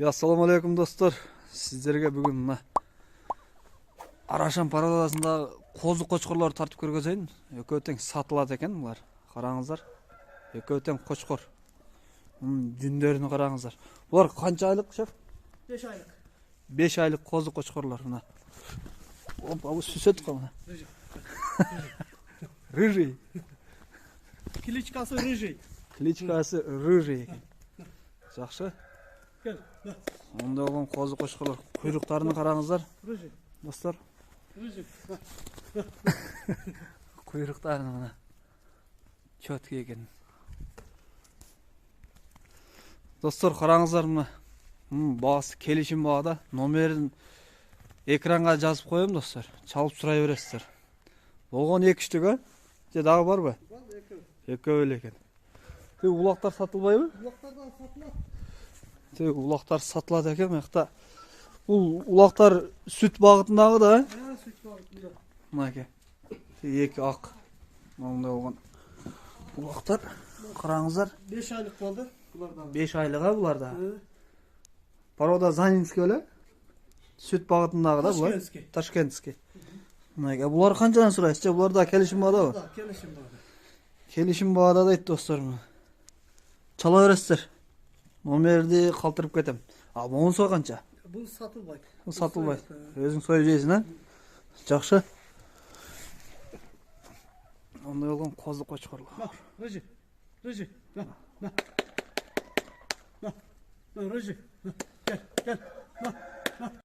Assalamu alaikum dostlar. Sizlerge bugün mına Araşan paradasında qozu qoçqorlar tartып көргөзөйүн. Экөө тең сатылат экен булар. Караңыздар. Экөө тең qoçqor. Жүндөрүнү караңыздар. Булар канча айлык, шеф? 5 aylık. 5 айлык qozu qoçqorlar мына. Опа, бу сүсөт калган. Рыжий. Кличкасы рыжий. Кличкасы рыжий экен. Жакшы. Gel. Онда болгон qozu qoçqorlar куйруктарын караңыздар. Rıжий. Достор, Rıжий. куйруктарын мына. Чөткө экен. Достор, караңыздар мына. Баасы келишим баада. Номерин экранга жазып коем, достор. Чалып сурай бересиздер. Болгон 2 штук, же дагы барбы? Экөө эле экен. Тиги улактар сатылбайбы? Ulaklardan satılат. Тиги улактар сатылат экен, мыкта. Бул улактар сүт багытындагы да, Ha, süt bağıtında. мынаке. Тиги 2 ак. Монда болгон улактар. Караңыздар. 5 aylık kaldı. Bunlardan. 5 айлыга буларда. Hı. Порода Занинский эле. Сүт багытындагы да булар. Ташкентский. Ташкентский. Мынаке. Булар канчадан сурайсыз? Же буларда келишим бардабы? Da kelişim bağlı. Келишим баада дейт достор. Чала бересиздер. Номерди калтырып кетем. А монсо канча? Bu satılbay. Бул сатылбайт. Өзүң союп жейсиң, а? Жакшы. Ондай болгон козу кочкорлор. Bak Rıжий. Rıжий. Bak. Bak. Bak. Bak Rıжий. Gel. Gel. Bak.